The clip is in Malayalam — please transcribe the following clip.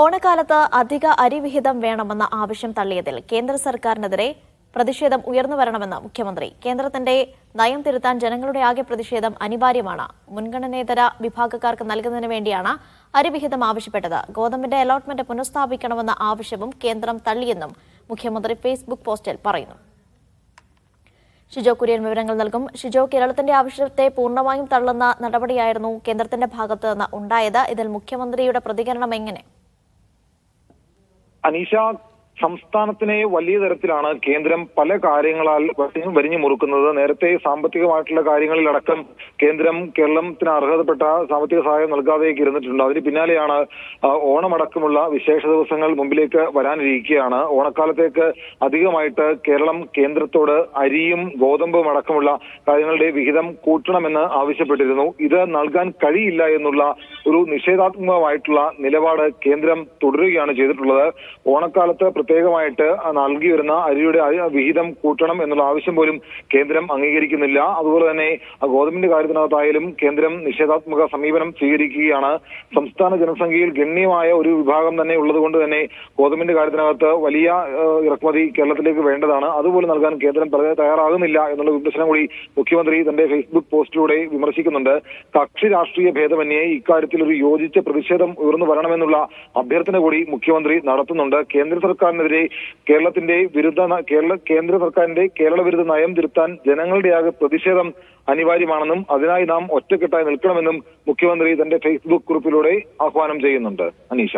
ഓണക്കാലത്ത് അധിക അരിവിഹിതം വേണമെന്ന ആവശ്യം തള്ളിയതിൽ കേന്ദ്ര സർക്കാരിനെതിരെ പ്രതിഷേധം ഉയർന്നുവരണമെന്ന് മുഖ്യമന്ത്രി. കേന്ദ്രത്തിന്റെ നയം തിരുത്താൻ ജനങ്ങളുടെ ആകെ പ്രതിഷേധം അനിവാര്യമാണ്. മുൻഗണനേതര വിഭാഗക്കാർക്ക് നൽകുന്നതിന് വേണ്ടിയാണ് അരിവിഹിതം ആവശ്യപ്പെട്ടത്. ഗോതമ്പിന്റെ അലോട്ട്മെന്റ് പുനഃസ്ഥാപിക്കണമെന്ന ആവശ്യവും കേന്ദ്രം തള്ളിയെന്നും മുഖ്യമന്ത്രി ഫേസ്ബുക്ക് പോസ്റ്റിൽ പറയുന്നു. ഷിജോ കുര്യൻ വിവരങ്ങൾ നൽകും. ഷിജോ, കേരളത്തിന്റെ ആവശ്യത്തെ പൂർണ്ണമായും തള്ളുന്ന നടപടിയായിരുന്നു കേന്ദ്രത്തിന്റെ ഭാഗത്തു നിന്ന് ഉണ്ടായത്. ഇതിൽ മുഖ്യമന്ത്രിയുടെ പ്രതികരണം എങ്ങനെ? അനീഷ, സംസ്ഥാനത്തിനെ വലിയ തരത്തിലാണ് കേന്ദ്രം പല കാര്യങ്ങളാൽ വരിഞ്ഞു മുറുക്കുന്നത്. നേരത്തെ സാമ്പത്തികമായിട്ടുള്ള കാര്യങ്ങളിലടക്കം കേന്ദ്രം കേരളത്തിന് അർഹതപ്പെട്ട സാമ്പത്തിക സഹായം നൽകാതേക്ക് ഇരുന്നിട്ടുണ്ട്. അതിന് പിന്നാലെയാണ് ഓണമടക്കമുള്ള വിശേഷ ദിവസങ്ങൾ മുമ്പിലേക്ക് വരാനിരിക്കുകയാണ്. ഓണക്കാലത്തേക്ക് അധികമായിട്ട് കേരളം കേന്ദ്രത്തോട് അരിയും ഗോതമ്പും അടക്കമുള്ള കാര്യങ്ങളുടെ വിഹിതം കൂട്ടണമെന്ന് ആവശ്യപ്പെട്ടിരുന്നു. ഇത് നൽകാൻ കഴിയില്ല എന്നുള്ള ഒരു നിഷേധാത്മകമായിട്ടുള്ള നിലപാട് കേന്ദ്രം തുടരുകയാണ് ചെയ്തിട്ടുള്ളത്. ഓണക്കാലത്ത് പ്രത്യേകമായിട്ട് നൽകി വരുന്ന അരിയുടെ വിഹിതം കൂട്ടണം എന്നുള്ള ആവശ്യം പോലും കേന്ദ്രം അംഗീകരിക്കുന്നില്ല. അതുപോലെ തന്നെ ഗോതമ്പിന്റെ കാര്യത്തിനകത്തായാലും കേന്ദ്രം നിഷേധാത്മക സമീപനം സ്വീകരിക്കുകയാണ്. സംസ്ഥാന ജനസംഖ്യയിൽ ഗണ്യമായ ഒരു വിഭാഗം തന്നെ ഉള്ളതുകൊണ്ട് തന്നെ ഗോതമ്പിന്റെ കാര്യത്തിനകത്ത് വലിയ ഇറക്കുമതി കേരളത്തിലേക്ക് വേണ്ടതാണ്. അതുപോലെ നൽകാൻ കേന്ദ്രം തയ്യാറാകുന്നില്ല എന്നുള്ള വിമർശനം കൂടി മുഖ്യമന്ത്രി തന്റെ ഫേസ്ബുക്ക് പോസ്റ്റിലൂടെ വിമർശിക്കുന്നുണ്ട്. കക്ഷി രാഷ്ട്രീയ ഭേദമന്യേ ഇക്കാര്യത്തിൽ ഒരു യോജിച്ച പ്രതിഷേധം ഉയർന്നു വരണമെന്നുള്ള അഭ്യർത്ഥന കൂടി മുഖ്യമന്ത്രി നടത്തുന്നുണ്ട്. കേന്ദ്ര സർക്കാരിനെതിരെ കേന്ദ്ര സർക്കാരിന്റെ കേരള വിരുദ്ധ നയം തിരുത്താൻ ജനങ്ങളുടെയാകെ പ്രതിഷേധം അനിവാര്യമാണെന്നും അതിനായി നാം ഒറ്റക്കെട്ടായി നിൽക്കണമെന്നും മുഖ്യമന്ത്രി തന്റെ ഫേസ്ബുക്ക് കുറിപ്പിലൂടെ ആഹ്വാനം ചെയ്യുന്നുണ്ട്. അനീഷ.